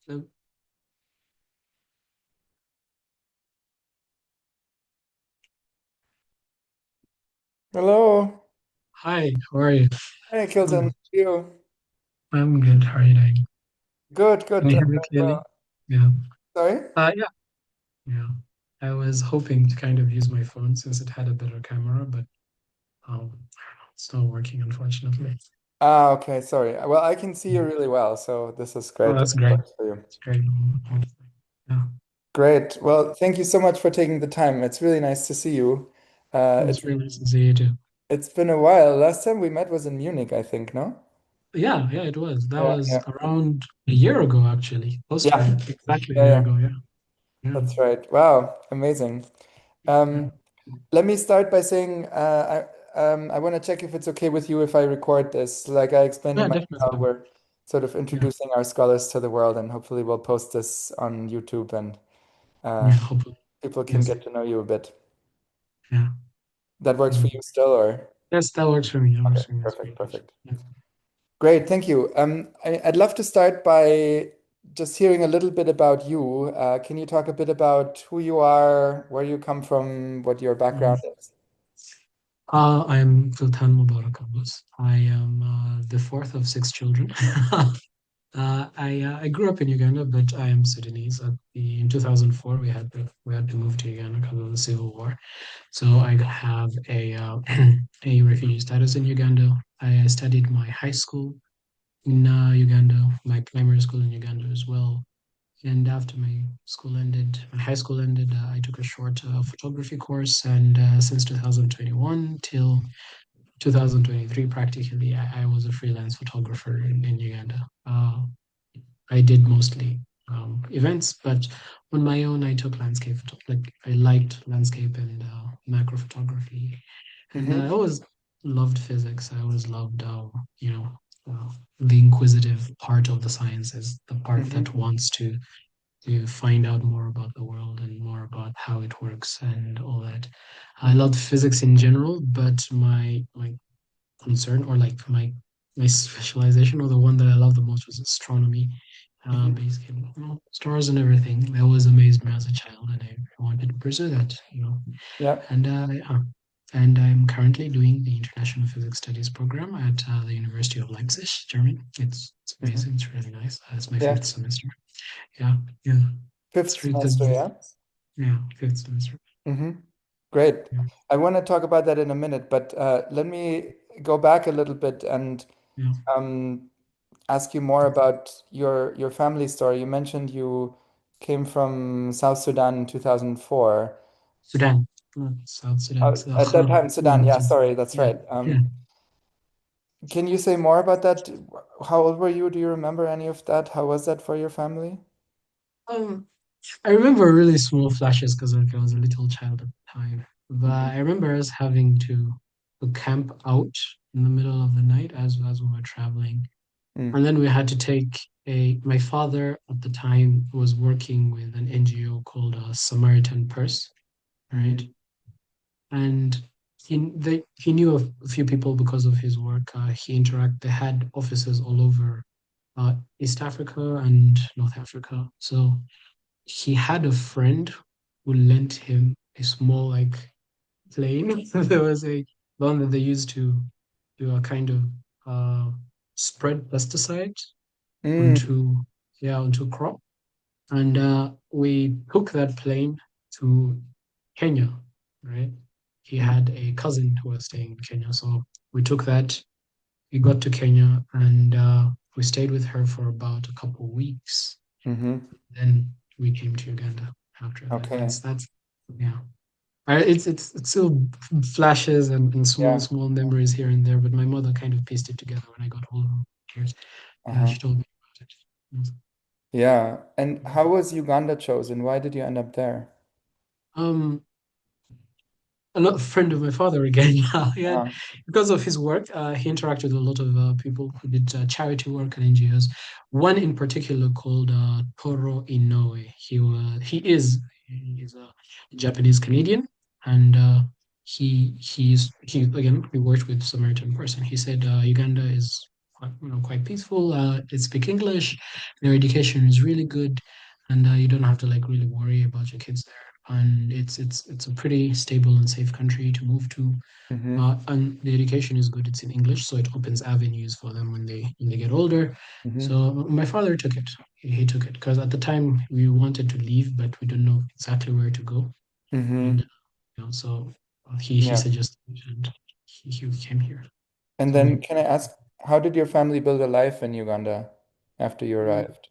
So, Hello. hi, how are you? Hey, Kiltan. Um, You? I'm good. How are you doing? Good, Can good. you hear me Well, clearly? Yeah. sorry? Yeah. Yeah. I was hoping to kind of use my phone since it had a better camera, but it's not working, unfortunately. Okay, sorry. Well, I can see you really well, so this is Oh, great if that's it great. works for you. It's great. Yeah. Great. Well, thank you so much for taking the time. It's really nice to see you. It was It's really nice to see you too. it's been a while. Last time we met was in Munich, I think, no? Yeah, yeah, it was. That Yeah, was yeah. around a year ago, actually. Close to Yeah, exactly a yeah, year yeah. ago. Yeah. Yeah. That's right. Wow, amazing. Yeah. Um, Let me start by saying I want to check if it's okay with you if I record this. Like I explained in Yeah, my email, definitely. we're sort of Yeah. introducing our scholars to the world, and hopefully we'll post this on YouTube and Yeah, uh, hopefully. people can Yes. get to know you a bit. Yeah. That works for Mm. you still, or? Yes, that works for me. That Okay, works for me. That's perfect, great. perfect. Yeah. Great, thank you. I'd love to start by just hearing a little bit about you. Can you talk a bit about who you are, where you come from, what your background Mhm. is? I'm Kiltan Karbous. I am the fourth of six children. I grew up in Uganda, but I am Sudanese. In 2004, we had to move to Uganda because of the civil war. So I have a a refugee status in Uganda. I studied my high school in Uganda, my primary school in Uganda as well. And after my high school ended, I took a short photography course. And since 2021 till 2023, practically, I was a freelance photographer in Uganda. I did mostly events, but on my own, I took landscape like I liked landscape and macro photography, and I Mm-hmm. always loved physics. I always loved, uh, the inquisitive part of the sciences, the part Mm-hmm. that wants to find out more about the world and more about how it works and all that. I Mm-hmm. loved physics in general, but my concern or like my specialization or the one that I loved the most was astronomy. Mm-hmm. Basically, stars and everything. That always amazed me as a child, and I wanted to pursue that. Yeah. And yeah. And I'm currently doing the International Physics Studies program at the University of Leipzig, Germany. It's Mm-hmm. amazing. It's really nice. It's my Yeah. fifth semester. Yeah, yeah. Fifth It's really semester, yeah. yeah, fifth semester. Mm-hmm. Great. Yeah, I want to talk about that in a minute, but let me go back a little bit and yeah. um, ask you more about your family story. You mentioned you came from South Sudan in 2004. Sudan, South Sudan. So, At that time, Sudan. Yeah, sorry, that's yeah, right. yeah. Can you say more about that? How old were you? Do you remember any of that? How was that for your family? Um, I remember really small flashes because I was a little child at the time. But Mm-hmm. I remember us having to camp out in the middle of the night as we were traveling. And then we had to take my father at the time was working with an NGO called Samaritan Purse, right? Mm-hmm. And he knew a few people because of his work. They had offices all over East Africa and North Africa. So he had a friend who lent him a small like plane. There was a one that they used to do a kind of uh, spread pesticide Mm-hmm. onto onto crop, and we took that plane to Kenya, right? He had a cousin who was staying in Kenya, so we took that. We got to Kenya and we stayed with her for about a couple of weeks. Mm-hmm. Then we came to Uganda after that. Okay. That's yeah. It's still flashes and small Yeah. small memories here and there, but my mother kind of pieced it together when I got older. Years. Yeah, Uh-huh. she told me about it. Yes. Yeah. And how was Uganda chosen? Why did you end up there? Um, a friend of my father again. Yeah, Uh, because of his work, he interacted with a lot of people who did charity work and NGOs. One in particular called Toro Inoue. He is a Japanese Canadian, and he again we worked with Samaritan person. He said Uganda is quite peaceful. They speak English. Their education is really good, and you don't have to like really worry about your kids there. And it's a pretty stable and safe country to move to. Mm-hmm. And the education is good. It's in English, so it opens avenues for them when they get older. Mm-hmm. So my father took it. He took it because at the time we wanted to leave, but we don't know exactly where to go. And Mm-hmm. so he Yeah. suggested it and he came here. And So then can I ask, how did your family build a life in Uganda after you mm, arrived?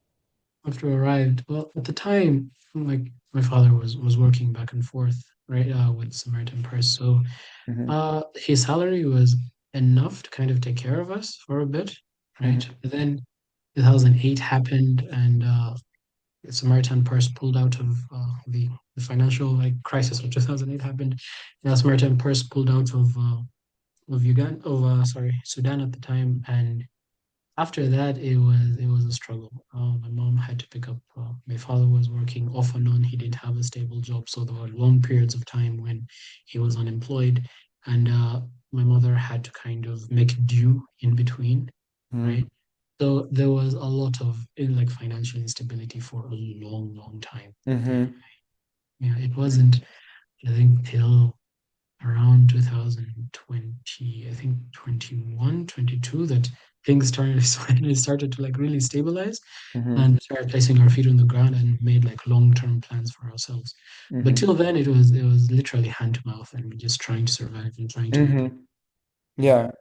after I arrived, well, at the time, like my father was working back and forth, right, with Samaritan Purse. So Mm-hmm. his salary was enough to kind of take care of us for a bit, right? Mm-hmm. But then 2008 happened, and Samaritan Purse pulled out of the financial like crisis of 2008 happened. And Samaritan Purse pulled out of Uganda, sorry, Sudan at the time, and after that, it was a struggle. My mom had to pick up. My father was working off and on. He didn't have a stable job, so there were long periods of time when he was unemployed, and my mother had to kind of make do in between, right? So there was a lot of like financial instability for a long, long time. Mm-hmm. Yeah, it wasn't. I think till around 2020, I think 21, 22, that things started finally started to like really stabilize Mm-hmm. and we started placing our feet on the ground and made like long-term plans for ourselves. But Mm-hmm. till then it was literally hand to mouth and just trying to survive and trying to make it. Mm-hmm. Yeah. Yeah.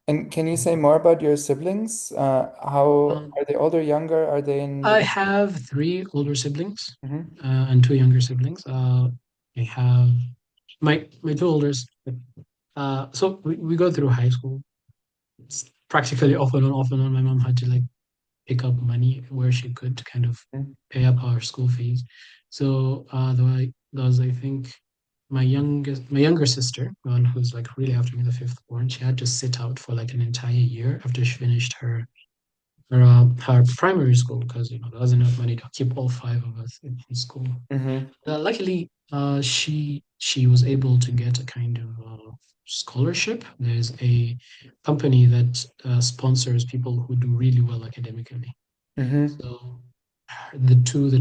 And can you say more about your siblings? How Um, are they older, younger? Are they in I the... have three older siblings Mm-hmm. and two younger siblings. I have my two oldest. So we go through high school. It's practically off and on. My mom had to like pick up money where she could to kind of pay up our school fees. So there was I think my younger sister, the one who's like really after me, the fifth born, she had to sit out for like an entire year after she finished her primary school because there wasn't enough money to keep all five of us in school. Mm-hmm. Luckily, she was able to get a kind of scholarship. There's a company that sponsors people who do really well academically. Mm-hmm. So the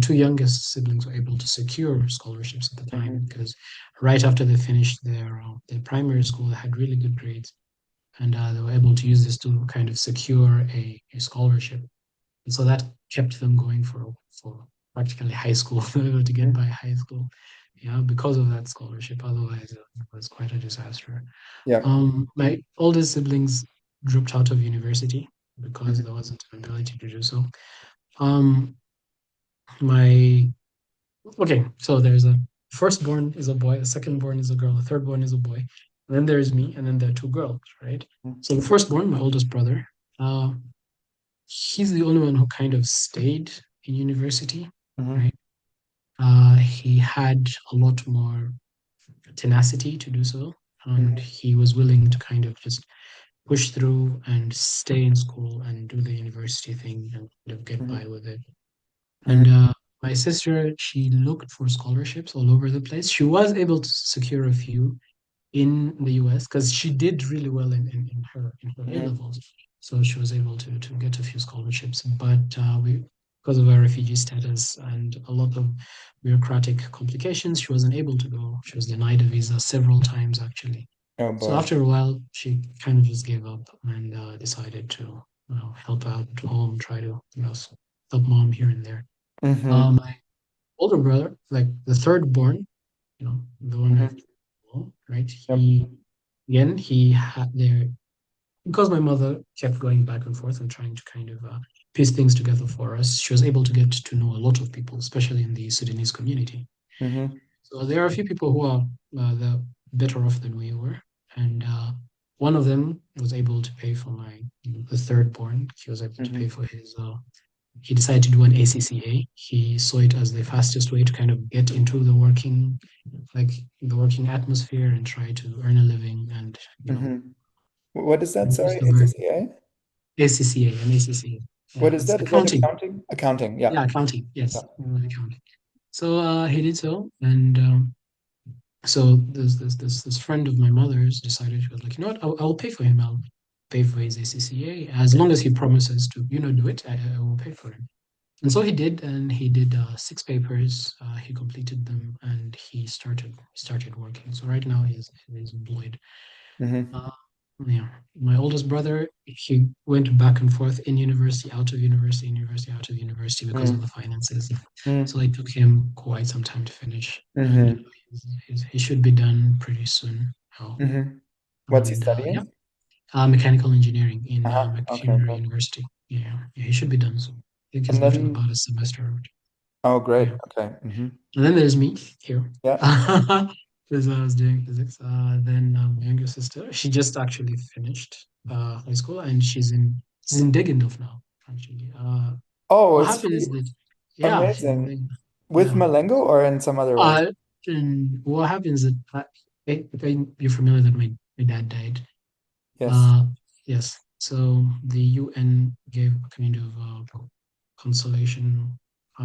two youngest siblings were able to secure scholarships at the Mm-hmm. time because right after they finished their primary school, they had really good grades, and they were able to use this to kind of secure a scholarship. And so that kept them going for practically high school, to get by high school. Yeah, because of that scholarship. Otherwise, it was quite a disaster. Yeah. My oldest siblings dropped out of university because Mm-hmm. there wasn't an ability to do so. Um, my Okay, so there's a firstborn is a boy, the secondborn is a girl, the thirdborn is a boy, and then there's me, and then there are two girls, right? So the firstborn, my oldest brother, uh, he's the only one who kind of stayed in university, Mm-hmm. right? He had a lot more tenacity to do so, and Mm-hmm. he was willing to kind of just push through and stay in school and do the university thing and kind of get by with it. And Mm-hmm. my sister, she looked for scholarships all over the place. She was able to secure a few in the US because she did really well in her A Mm-hmm. levels. So she was able to get a few scholarships. But because of her refugee status and a lot of bureaucratic complications, she wasn't able to go. She was denied a visa several times actually. Oh So boy. after a while, she kind of just gave up and decided to help out at home, try to help mom here and there. Mm-hmm. My older brother, like the third born, the one Mm-hmm. after, right? Yep. He had there because my mother kept going back and forth and trying to kind of piece things together for us. She was able to get to know a lot of people, especially in the Sudanese community. Mm-hmm. So there are a few people who are the better off than we were, and one of them was able to pay for the third born. He was able to pay Mm-hmm. for his he decided to do an ACCA. He saw it as the fastest way to kind of get into like the working atmosphere and try to earn a living and Mm-hmm. What is that? use Sorry, the word ACCA? ACCA, an ACCA. What is It's that? Is that accounting. accounting? Accounting, yeah. Yeah, accounting. Yeah. Yes, accounting. So he did so, and so this friend of my mother's decided she was like, you know what, I'll pay for him. pay for his ACCA. As long as he promises to, do it, I will pay for him. And so he did, and he did six papers. He completed them, and he started working. So right now he's employed. Hmm. Uh, yeah, my oldest brother, he went back and forth in university, out of university, in university, out of university because of the finances. So it took him quite some time to finish, and Hmm. he should be done pretty soon now. Hmm. What's he And yeah, studying? mechanical engineering in Okay, McFinney great. University. Yeah, yeah, he should be done soon. I think he's And left then, about a semester. oh, great. Yeah. Okay. Hmm. And then there's me here. Yeah. Because I was doing physics. Then my younger sister, she just actually finished high school and she's in Degendorf now, actually. Oh, What it's happened is really that, yeah, she's in amazing. Degendorf. With Yeah. Malengo or in some other way? Uh, and what happens is that you're familiar that my dad died. Yes. Uh, yes. So the UN gave a kind of consolation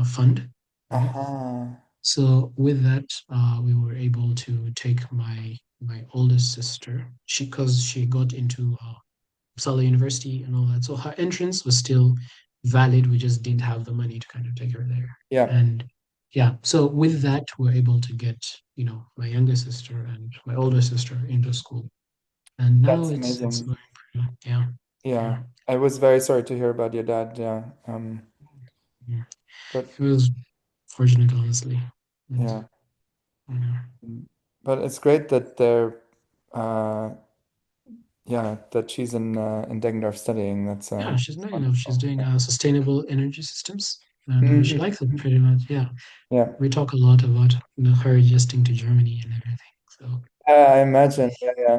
fund, right? Uh-huh. So with that, we were able to take my oldest sister. Because she got into Uppsala University and all that. So her entrance was still valid. We just didn't have the money to kind of take her there. Yeah, And yeah, so with that, we're able to get, my younger sister and my older sister into school. And now that's it's amazing. going pretty, yeah, Yeah. yeah, I was very sorry to hear about your dad. Yeah. yeah. But It was fortunate, honestly. And, yeah. yeah. Mm. But it's great that they're uh yeah, that she's in Deggendorf studying. Yeah, she's That's doing, she's wonderful. doing Yeah. sustainable energy systems, and she Hmm. likes it pretty much. Yeah, Yeah. we talk a lot about her adjusting to Germany and everything. So I imagine. Yeah, yeah.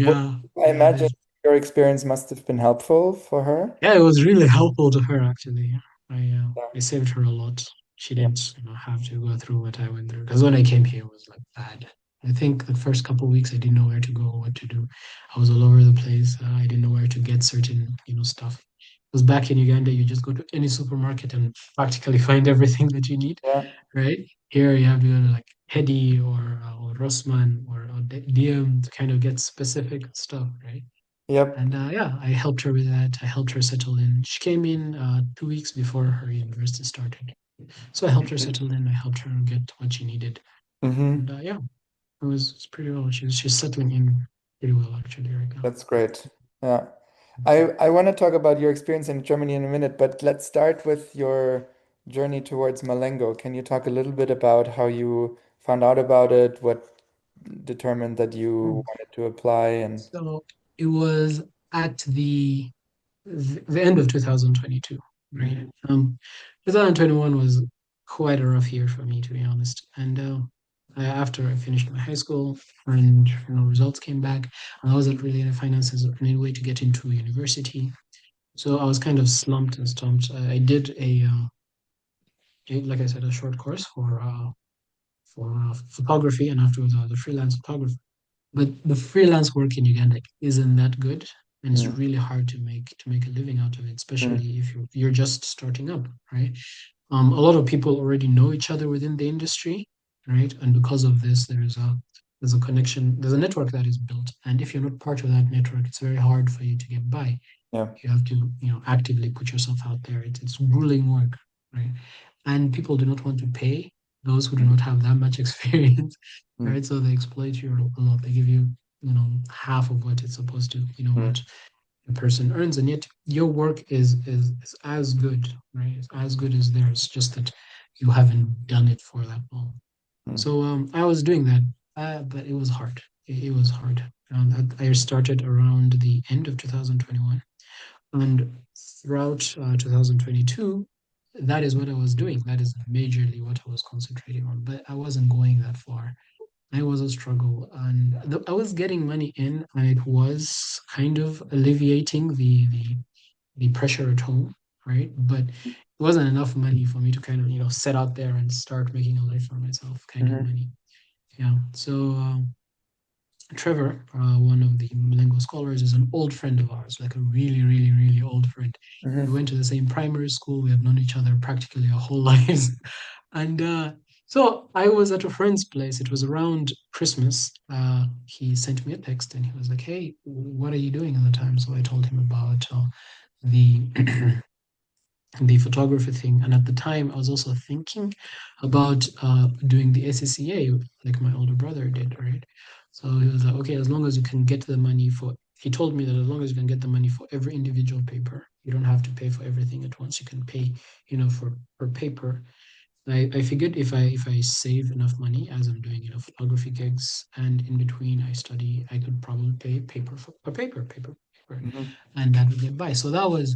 What yeah, I yeah, imagine your experience must have been helpful for her. yeah, it was really helpful to her actually. Yeah. I saved her a lot. She Yeah. didn't, have to go through what I went through. Because when I came here, it was like bad. I think the first couple of weeks, I didn't know where to go, what to do. I was all over the place. I didn't know where to get certain, stuff. Because back in Uganda, you just go to any supermarket and practically find everything that you need, Yeah. right? Here, you have to go to like Hedi or Rossmann or DM to kind of get specific stuff, right? Yep. And yeah, I helped her with that. I helped her settle in. She came in 2 weeks before her university started. So I helped her settle in. I helped her get what she needed. And Hmm. yeah, it's pretty well. She's settling in pretty well actually right now. That's great. Yeah. I want to talk about your experience in Germany in a minute, but let's start with your journey towards Malengo. Can you talk a little bit about how you found out about it, what determined that you Mm. wanted to apply, and So it was at the end of 2022, right? Mhm. 2021 was quite a rough year for me, to be honest. And after I finished my high school and results came back, and I wasn't really in the finances or any way to get into university. So I was kind of slumped and stumped. I did like I said, a short course for photography, and afterwards I was a freelance photographer. But the freelance work in Uganda isn't that good, and it's Mm, really hard to make a living out of it, mm, especially if you're just starting up, right? A lot of people already know each other within the industry, right? And because of this, there's a connection, there's a network that is built, and if you're not part of that network, it's very hard for you to get by. yeah. You have to, actively put yourself out there. It's grueling work, right? And people do not want to pay those who do Mm, not have that much experience, mm, right? So they exploit you a lot. They give you, half of what it's supposed to, mm, what a person earns, and yet your work is as good, right? It's as good as theirs, just that you haven't done it for that long. mm, So I was doing that, but it was hard. It was hard. I started around the end of 2021. And throughout 2022, that is what I was doing. That is majorly what I was concentrating on. But I wasn't going that far. It was a struggle, and I was getting money in, and it was kind of alleviating the pressure at home, right? But it wasn't enough money for me to kind of set out there and start making a life for myself, kind of mhm, money. Yeah. So Trevor, one of the Malengo scholars, is an old friend of ours, like a really, really, really old friend. We mhm, went to the same primary school. We have known each other practically our whole lives. And So I was at a friend's place. It was around Christmas. He sent me a text and he was like, "Hey, what are you doing at the time?" So I told him about the the photography thing. And at the time, I was also thinking about doing the ACCA like my older brother did, right? So he was like, okay, as long as you can get the money for, he told me that as long as you can get the money for every individual paper, you don't have to pay for everything at once. You can pay, for per paper. I figured if I save enough money as I'm doing, photography gigs and in between I study, I could probably pay paper for paper, Hmm. and that would get by. So that was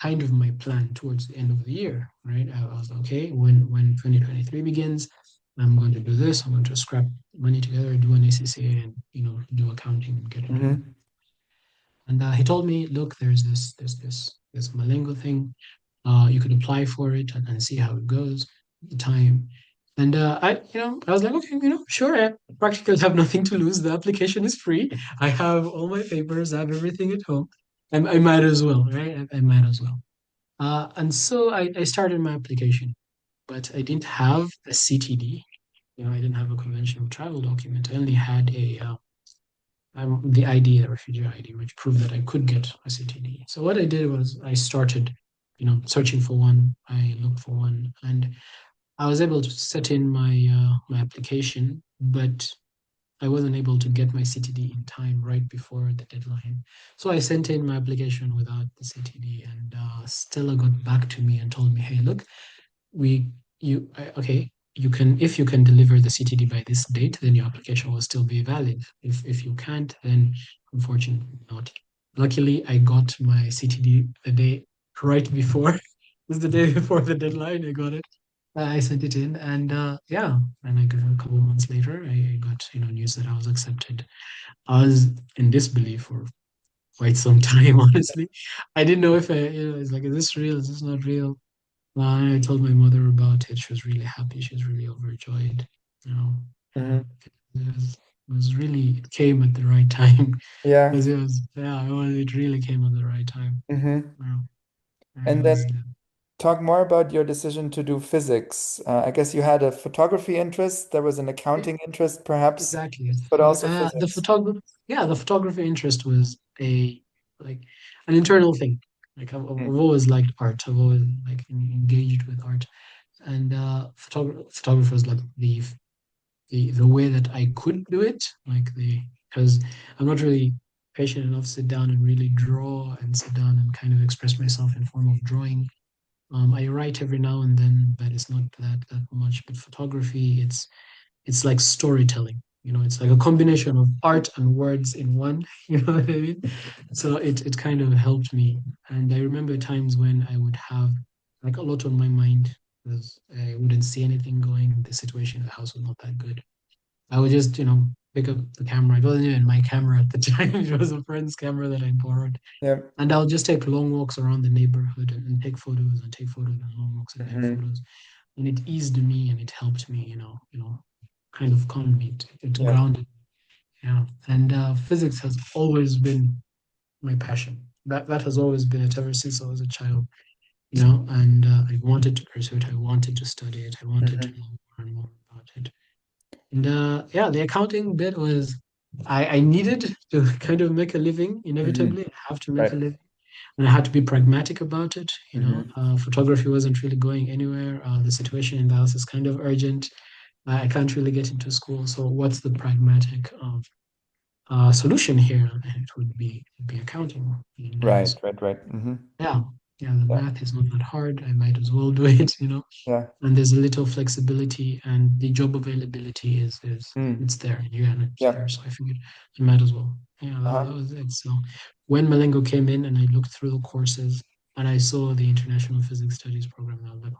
kind of my plan towards the end of the year, right? I was like, okay, when 2023 begins, I'm going to do this. I'm going to scrap money together, do an ACCA, and do accounting and get into it. Hmm. And he told me, look, there's this Malengo thing. You could apply for it and see how it goes at the time. And I was like, okay, sure. I practically have nothing to lose. The application is free. I have all my papers. I have everything at home. I might as well, right? I might as well. And so I started my application, but I didn't have a CTD. I didn't have a conventional travel document. I only had the ID, the refugee ID, which proved that I could get a CTD. So what I did was I started, searching for one. I looked for one, and I was able to set in my application, but I wasn't able to get my CTD in time right before the deadline. So I sent in my application without the CTD, and Stella got back to me and told me, "Hey, look, we okay, you can, if you can deliver the CTD by this date, then your application will still be valid. If you can't, then unfortunately not." Luckily, I got my CTD the day right before. It was the day before the deadline. I got it. I sent it in, and yeah, and I got a couple of months later, I got news that I was accepted. I was in disbelief for quite some time, honestly. I didn't know if it's like, is this real? Is this not real? I told my mother about it. She was really happy. She was really overjoyed. Yeah, Hmm. it was really, it came at the right time Yeah. because it really came at the right time. Hmm. Yeah, And it was, then talk more about your decision to do physics. I guess you had a photography interest, there was an accounting interest, perhaps, exactly. but also The physics. photography, yeah, the photography interest was a like an internal thing. Like I've Mm. always liked art. I've always like engaged with art, and photography was like the way that I could do it, because I'm not really patient enough to sit down and really draw and sit down and kind of express myself in form of drawing. I write every now and then, but it's not that much. But photography, it's like storytelling. It's like a combination of art and words in one. You know what I mean? So it kind of helped me. And I remember times when I would have like a lot on my mind because I wouldn't see anything going. The situation in the house was not that good. I would just, pick up the camera. It wasn't even my camera at the time. It was a friend's camera that I borrowed. Yeah. And I'll just take long walks around the neighborhood and take photos and take photos and long walks and take Hmm. photos. And it eased me and it helped me, kind of calm me. It Yeah. grounded. Yeah. And physics has always been my passion. That has always been it ever since I was a child, and I wanted to pursue it. I wanted to study it. I wanted to Hmm. know more and more about it. And yeah, the accounting bit was I needed to kind of make a living, Hmm. inevitably. I have to make a Right. living. And I had to be pragmatic about it. Hmm. Photography wasn't really going anywhere. The situation in the house is kind of urgent. I can't really get into school. So what's the pragmatic solution here? And it would be accounting. And Right, right, right. Hmm. yeah, yeah, the Yeah. math is not that hard. I might as well do it. Yeah. And there's a little flexibility and the job availability is Mm. it's there. You and it's Yeah. there. So I figured I might as well. Yeah, that Uh-huh. was it. So when Malengo came in and I looked through the courses and I saw the International Physics Studies program, I was like,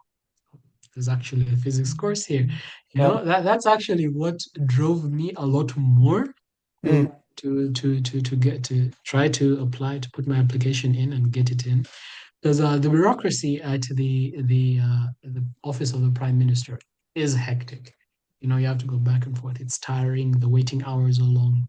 "Oh, there's actually a physics course here." Yeah. That's actually what drove me a lot more Mm. to get to try to apply to put my application in and get it in because the bureaucracy at the office of the prime minister is hectic. You have to go back and forth. It's tiring. The waiting hours are long,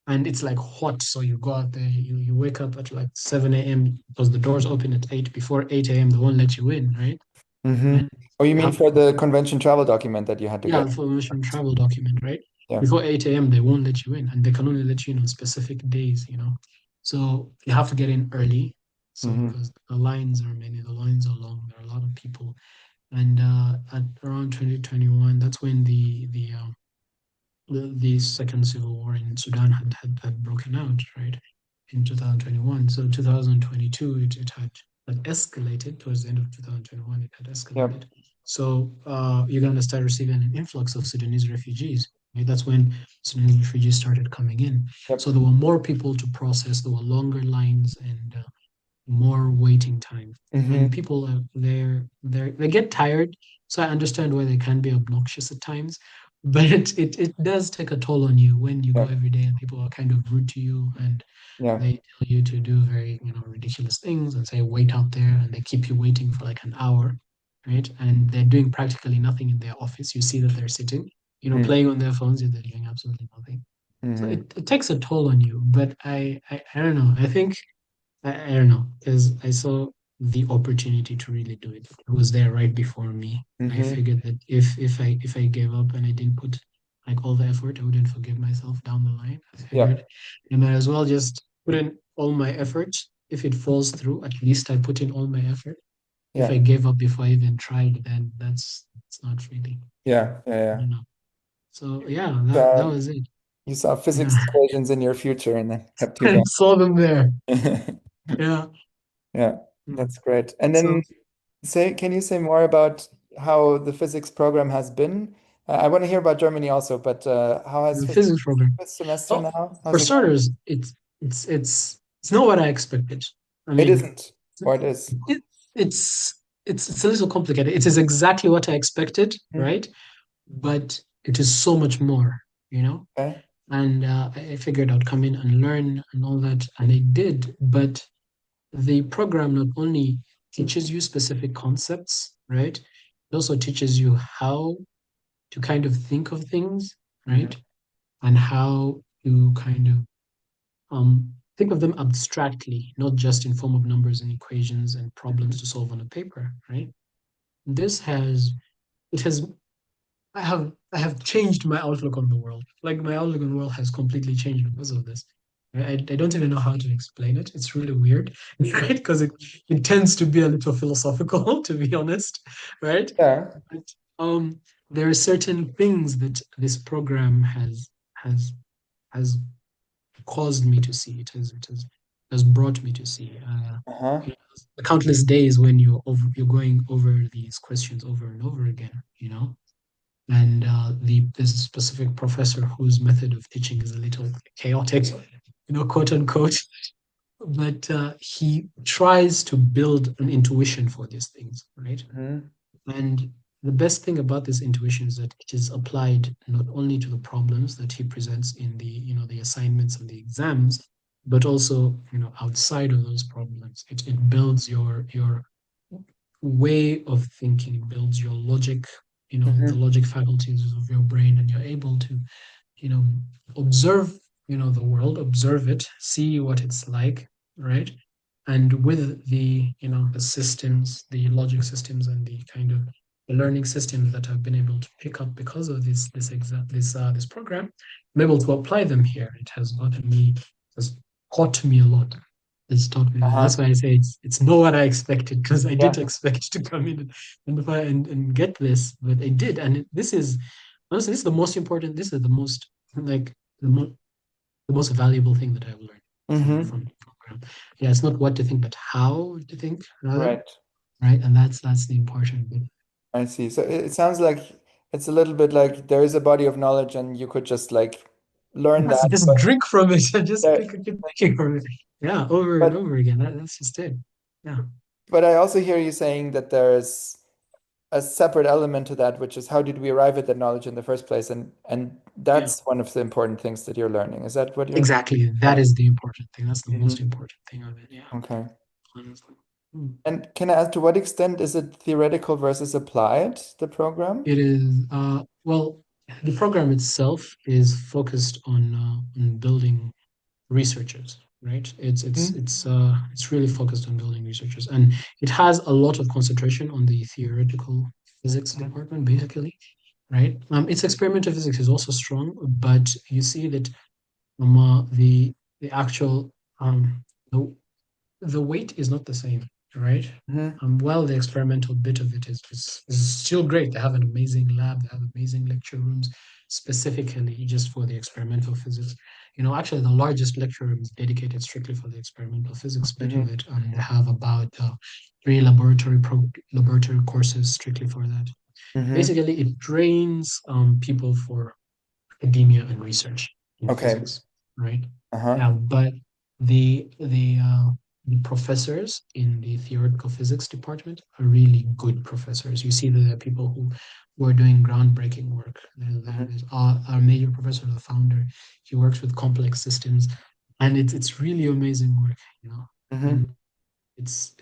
and it's like hot. So you go out there. You wake up at like 7 a.m. because the doors open at 8. Before 8 a.m., they won't let you in, right? Mm-hmm. And Oh, you you mean have for the convention travel document that you had to yeah, get? information travel document, right? Yeah. Before 8 a.m., they won't let you in, and they can only let you in on specific days. So you have to get in early. So Mm-hmm. because the lines are many, the lines are long, there are a lot of people. And at around 2021, that's when the second civil war in Sudan had broken out, right? In 2021. So 2022, it had escalated towards the end of 2021. It had escalated. Yep. So Uganda started receiving an influx of Sudanese refugees. Right? That's when Sudanese refugees started coming in. So Yep. there were more people to process. There were longer lines and more waiting time. And Mm-hmm. people are they get tired. So I understand why they can be obnoxious at times. But it does take a toll on you when you go Yep. every day and people are kind of rude to you and Yeah. they tell you to do very, ridiculous things and say wait out there and they keep you waiting for like an hour, right? And they're doing practically nothing in their office. You see that they're sitting, playing on their phones, yet they're doing absolutely nothing. So Mm-hmm. it takes a toll on you. But I don't know. I think I don't know, because I saw the opportunity to really do it. It was there right before me. I Mm-hmm. figured that if I gave up and I didn't put like all the effort, I wouldn't forgive myself down the line. I figured Yep. I might as well just put in all my effort. If it falls through, at least I put in all my effort. If I Yeah. gave up before I even tried, then that's it's not really. Yeah. Yeah. I Yeah. don't know. So yeah, that So was it. you saw Yeah. physics equations in your future and that kept you I going. saw them there. Yeah. Yeah, Mm. that's great. And then So can you say more about how the physics program has been? I want to hear about Germany also, but how has the physics program. fifth semester Oh, now? for How's it going? starters, it's not what I expected. I It mean, isn't, or it is. it, it's it's a little complicated. It is exactly what I expected, Hmm. right? But it is so much more, you know. Okay. And I figured I'd come in and learn and all that, and I did. But the program not only teaches you specific concepts, right? It also teaches you how to kind of think of things, Hmm. right? And how to kind of think of them abstractly, not just in form of numbers and equations and problems to solve on a paper, right? This has it has I have changed my outlook on the world. Like my outlook on the world has completely changed because of this. I don't even know how to explain it. It's really weird, right? Because it tends to be a little philosophical, to be honest, right? Yeah. But there are certain things that this program has has caused me to see. It has brought me to see. Uh-huh. You know, the countless days when you're going over these questions over and over again. And there's a specific professor whose method of teaching is a little chaotic, quote unquote. But he tries to build an intuition for these things, right? Hmm. And the best thing about this intuition is that it is applied not only to the problems that he presents in the assignments and the exams, but also, outside of those problems. It builds your way of thinking, it builds your logic, the Hmm. logic faculties of your brain, and you're able to, you know, observe, the world, observe it, see what it's like, right? And with the systems, the logic systems, and the kind of the learning systems that I've been able to pick up because of this program, I'm able to apply them here. It has taught me a lot. It's taught me a lot. That's Uh-huh. why I say it's not what I expected, because I didn't Yeah. expect to come in and get this, but I did. And this is honestly, this is the most important. This is the most like the, mo- the most valuable thing that I've learned from Hmm. the program. Yeah, it's not what to think, but how to think rather, Right. right? And that's the important bit. I see. So it sounds like it's a little bit like there is a body of knowledge and you could just like learn Yes, that, just but drink from it and just there, keep drinking from it. Yeah, over and but over again. That's just it. Yeah. but I also hear you saying that there's a separate element to that, which is how did we arrive at that knowledge in the first place? And Yeah. that's one of the important things that you're learning. Is that what you're? Exactly. That Yeah. is the important thing. That's the most Hmm. important thing of it. Yeah. Okay. Honestly. Hmm. And can I ask to what extent is it theoretical versus applied, the program? It is well, the program itself is focused on building researchers. right? Mhm. It's really focused on building researchers, and it has a lot of concentration on the theoretical physics Mhm. department, basically, right? Its experimental physics is also strong, but you see that the actual the the weight is not the same, right? Mhm. While the experimental bit of it is still great. They have an amazing lab, they have amazing lecture rooms specifically just for the experimental physics. Actually, the largest lecture room is dedicated strictly for the experimental physics bit of Mhm. it, and they have about three laboratory courses strictly for that. Mhm. Basically, it trains people for academia and research in Okay. physics, right? Uh-huh. Yeah, but the professors in the theoretical physics department are really good professors. You see that there are people who are doing groundbreaking work. Mhm. There's our major professor, the founder. He works with complex systems, and it's really amazing work, you know. Mhm. And it's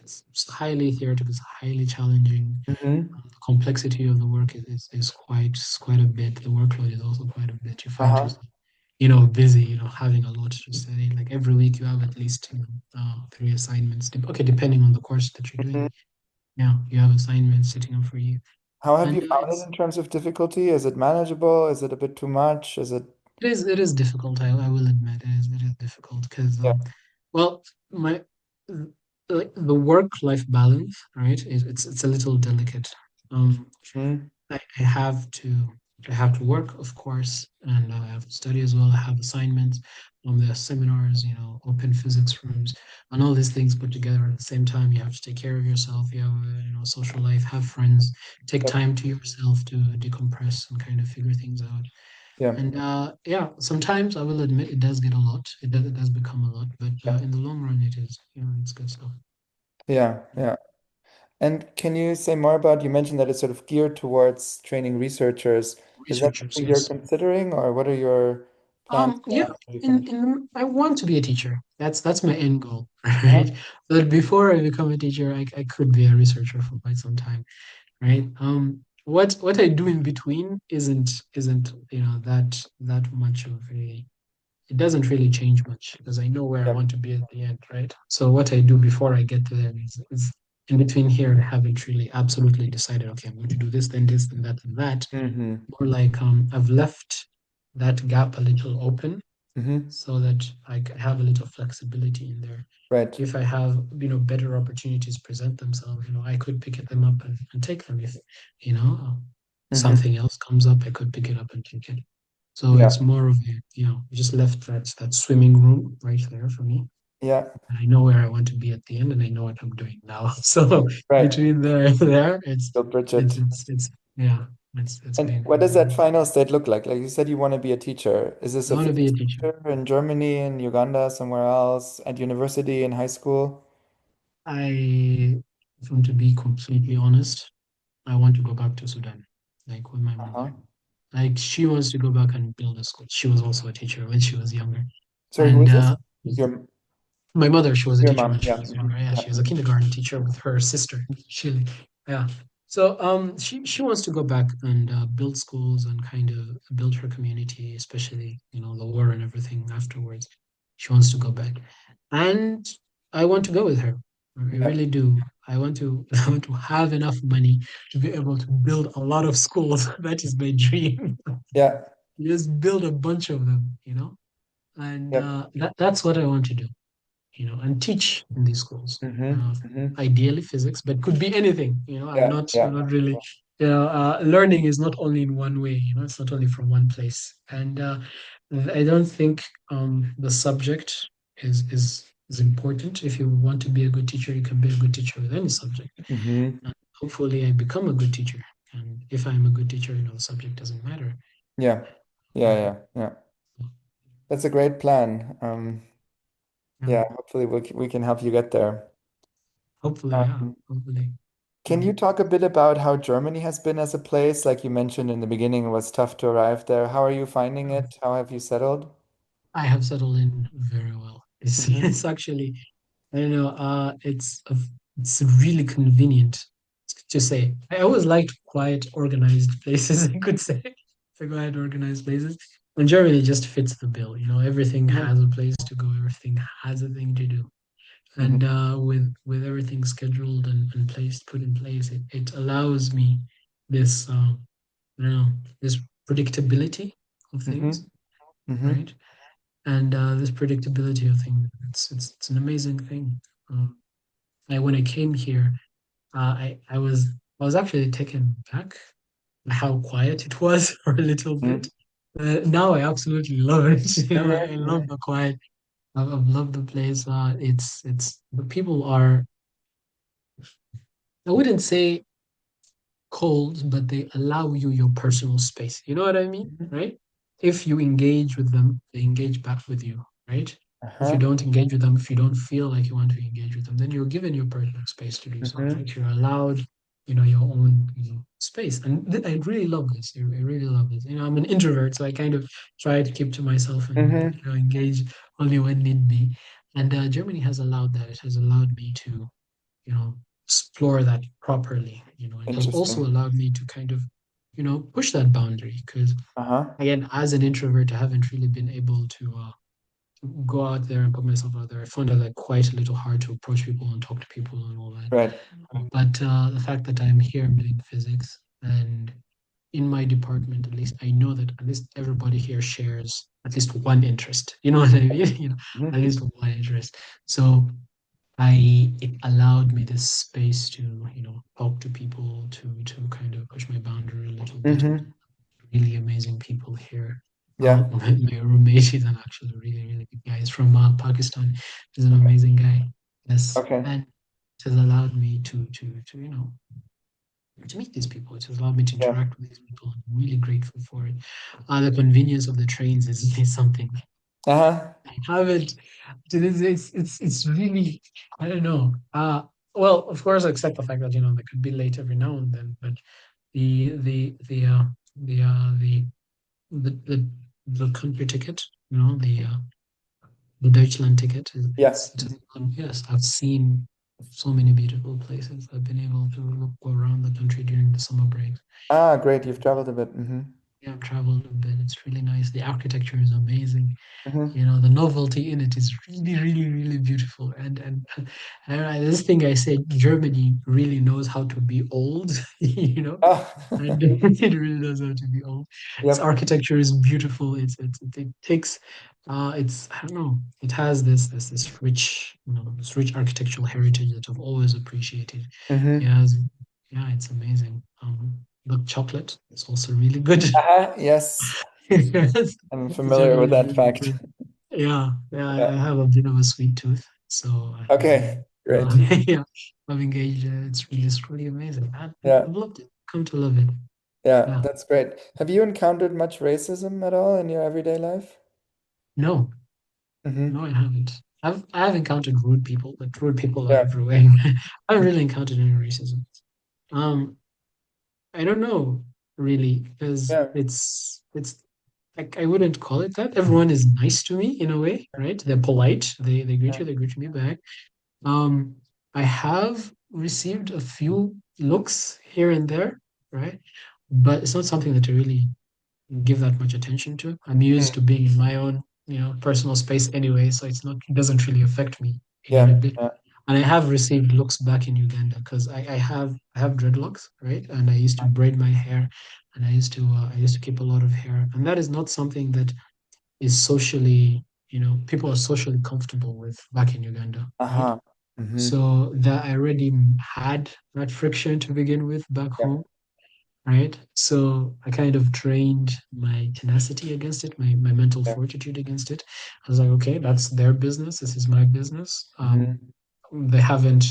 highly theoretical, it's highly challenging. Mhm. The complexity of the work is quite a bit. The workload is also quite a bit. You find Uh-huh. yourself, busy, having a lot to study. Like every week you have at least, three assignments. Okay, depending on the course that you're doing. Mhm. Yeah, you have assignments sitting up for you. How have And you found it it's in terms of difficulty? Is it manageable? Is it a bit too much? Is it, it is difficult. I will admit it is difficult because yeah. well, my like the work-life balance, right? It's a little delicate. Um, Mhm. I have to work, of course, and I have to study as well. I have assignments, there are seminars, open physics rooms, and all these things put together at the same time. You have to take care of yourself. You have social life, have friends, take Yep. time to yourself to decompress and kind of figure things out. Yeah. And yeah, sometimes I will admit it does get a lot. It does become a lot, but Yeah. in the long run, it's good stuff. Yeah. Yeah. And can you say more about, you mentioned that it's sort of geared towards training researchers. Is that Researchers, something you're yes. considering, or what are your plans Yeah, as you in finish? in I want to be a teacher. That's my end goal, Uh-huh. right? But before I become a teacher, I could be a researcher for quite some time, right? What I do in between isn't that much of a it doesn't really change much because I know where I Yep. want to be at the end, right? So what I do before I get to there is in between here, I haven't really absolutely decided, okay, I'm going to do this, then that, and that. Mm-hmm. More like I've left that gap a little open Mm-hmm. so that have a little flexibility in there. Right. If I have, better opportunities present themselves, I could pick them up and take them. If, you know, uh, Mm-hmm. something else comes up, I could pick it up and take it. So Yeah. it's more of a, just left that swimming room right there for me. Yeah. I know where I want to be at the end and I know what I'm doing now. So Right. between there and there, Still Bridget. yeah, it's And been, what does that final state look like? Like you said, you want to be a teacher. Is this I a want to be a physics teacher. teacher in Germany, in Uganda, somewhere else, at university, in high school? If I'm to be completely honest, I want to go back to Sudan, like with my Uh-huh. mother. Like she wants to go back and build a school. She was also a teacher when she was younger. Sorry, who And is this? Your my mother, she was a your teacher mom. when she Yeah. was Mhm. younger. Yeah, Yeah. she was a kindergarten teacher with her sister. She, yeah. So she wants to go back and build schools and kind of build her community, especially the war and everything afterwards. She wants to go back, and I want to go with her. I Yeah. really do. I want to I want to have enough money to be able to build a lot of schools. That is my dream. Yeah. Just build a bunch of them. And Yep. that's what I want to do, and teach in these schools. Mm-hmm. Uh, Mm-hmm. Ideally physics, but could be anything. I'm Yeah. not, I'm Yeah. not really, learning is not only in one way. It's not only from one place. And I don't think the subject is important. If you want to be a good teacher, you can be a good teacher with any subject. Mm-hmm. And hopefully, I become a good teacher. And if I'm a good teacher, the subject doesn't matter. Yeah. Yeah. Um, Yeah. Yeah. so, That's a great plan. yeah, Yeah. Hopefully we can help you get there. hopefully, yeah, Um, hopefully. can you Um, talk a bit about how Germany has been as a place? Like you mentioned in the beginning, it was tough to arrive there. How are you finding it? How have you settled? I have settled in very well. It's, Mm-hmm. it's actually, I don't know, it's really convenient to say. I always liked quiet, organized places, I could say. Quiet, organized places. And Germany just fits the bill. Everything Mhm. has a place to go, everything has a thing to do. Mhm. And with everything scheduled and put in place, it allows me this I don't know, this predictability of things, Mhm. Mhm. right? And this predictability of things, it's an amazing thing. Um, when I came here, I was actually taken back by how quiet it was for a little bit. Mhm. Now I absolutely love it. I love Mhm. the quiet. I've loved the place. It's the people are. I wouldn't say cold, but they allow you your personal space. You know what I mean, Mhm. right? If you engage with them, they engage back with you, right? If you Uh-huh. don't engage with them, if you don't feel like you want to engage with them, then you're given your personal space to do so, Mhm. right? You're allowed, your own, space. And I really love this. I really love this. I'm an introvert, so I kind of try to keep to myself and, Mhm. engage only when need be. And Germany has allowed that. It has allowed me to you know, explore that properly. It has also Interesting. allowed me to kind of, push that boundary because Uh-huh. again, as an introvert, I haven't really been able to go out there and put myself out there. I found it like quite a little hard to approach people and talk to people and all that. Right. But the fact that I'm here in physics and in my department, at least I know that at least everybody here shares at least one interest. You know what I mean? At Mhm. least one interest. So it allowed me this space to, talk to people, to kind of push my boundary a little bit. Mhm. Really amazing people here. Yeah. My roommate is an actually really, really good guy. He's from Pakistan. He's an Okay. amazing guy. Yes. Okay. And it has allowed me to to meet these people. It has allowed me to Yeah. interact with these people. I'm really grateful for it. The convenience of the trains is something Uh-huh. I haven't. It's really, I don't know. Well, of course, except the fact that they could be late every now and then, but the the the uh the uh the the, the country ticket, the Deutschland ticket, Yeah. yes, I've seen so many beautiful places. I've been able to go around the country during the summer break. Ah, great. You've traveled a bit. Mm-hmm. Yeah, I've traveled a bit. It's really nice. The architecture is amazing. Mm-hmm. The novelty in it is really, really, really beautiful. And this thing I said, Germany really knows how to be old, Ah. and it really knows how to be old. Its Yep. architecture is beautiful. It takes, it's I don't know, it has this rich, this rich architectural heritage that I've always appreciated. It Mm-hmm. has, yeah, it's amazing. The chocolate is also really good. Uh-huh. Yes. Yes, I'm it's familiar with really, that really fact. good. Yeah, yeah, I Yeah. have a bit of a sweet tooth, so Okay. Great. yeah, I'm engaged. It's really amazing. Yeah. I've loved it. Come to love it. Yeah. Yeah. That's great. Have you encountered much racism at all in your everyday life? No, Mm-hmm. no, I haven't. I've encountered rude people, but rude people are Yeah. everywhere. I haven't really encountered any racism. Um, I don't know really because Yeah. it's like I wouldn't call it that. Everyone is nice to me in a way, right? They're polite. They greet Yeah. you. They greet me back. Um, I have received a few looks here and there, right? But it's not something that I really give that much attention to. I'm used Mm. to being in my own, personal space anyway, so it doesn't really affect me even a Yeah. bit. Yeah. And I have received looks back in Uganda because I have dreadlocks, right? And I used to braid my hair, and I used to keep a lot of hair, and that is not something that is socially, people are socially comfortable with back in Uganda, right? Uh-huh. Mm-hmm. So that I already had that friction to begin with back Yeah. home, right? So I kind of trained my tenacity against it, my mental Yeah. fortitude against it. I was like, okay, that's their business. This is my business. Mm-hmm. They haven't,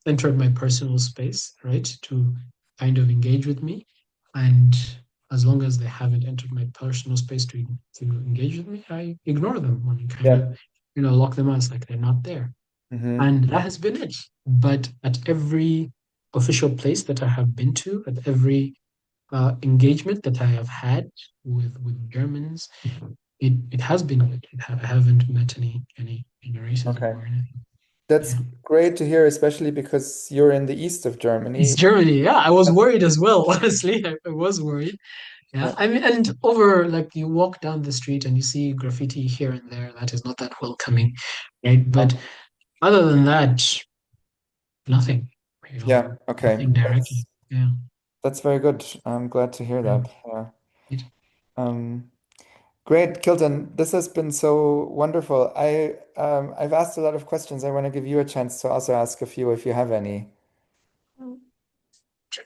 entered my personal space, right, to kind of engage with me. And as long as they haven't entered my personal space to engage with me, I ignore them and kind Yeah. of, lock them out. It's like they're not there. Mm-hmm. And that has been it. But at every official place that I have been to, at every engagement that I have had with Germans, it has been good. I haven't met any racism Okay. or anything. That's Yeah. great to hear, especially because you're in the east of It's Germany. Germany. Yeah, I was worried as well, honestly. I was worried. Yeah, Yeah. I mean, and over like you walk down the street and you see graffiti here and there that is not that welcoming, right? But other than that, nothing, you know, Yeah. Okay. nothing directly. Yeah. That's very good. I'm glad to hear Mm. that. Yeah. It, Um, Great, Kilton. This has been so wonderful. I've asked a lot of questions. I want to give you a chance to also ask a few if you have any.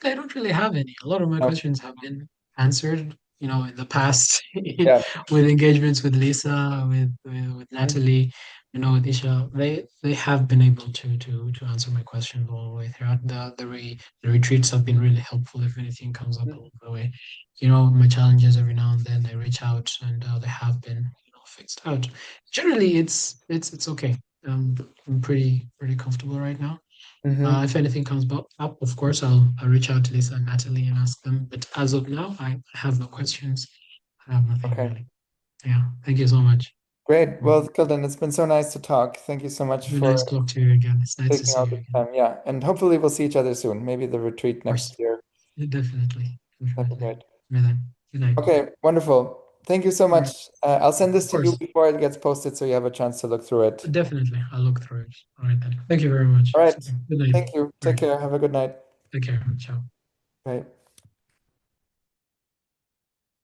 I don't really have any. A lot of my No. questions have been answered, in the past Yeah. with engagements with Lisa, with Mhm. Natalie, with Isha. They have been able to answer my questions all the way throughout. The retreats have been really helpful if anything comes up along the way. My challenges every now and then I reach out and they have been, fixed out. Generally it's okay. I'm pretty comfortable right now. Hmm. If anything comes up, of course, I'll reach out to Lisa and Natalie and ask them. But as of now, I have no questions. I have nothing Okay. really. Yeah. Thank you so much. Great. Mm. Well, Kilton, it's been so nice to talk. Thank you so much Very nice for to talk to you again. It's nice to taking see out you the again. time. Yeah. And hopefully we'll see each other soon. Maybe the retreat Of course. next year. Yeah, definitely. That'd be Definitely. great. Yeah, then. Good night. Okay. Wonderful. Thank you so All right. much. I'll send this Of to you course. before it gets posted so you have a chance to look through it. Definitely. I'll look through it. All right then. Thank you very much. All right. Super. Good night. Thank you. All Take right. care. Have a good night. Take care. Ciao. Bye.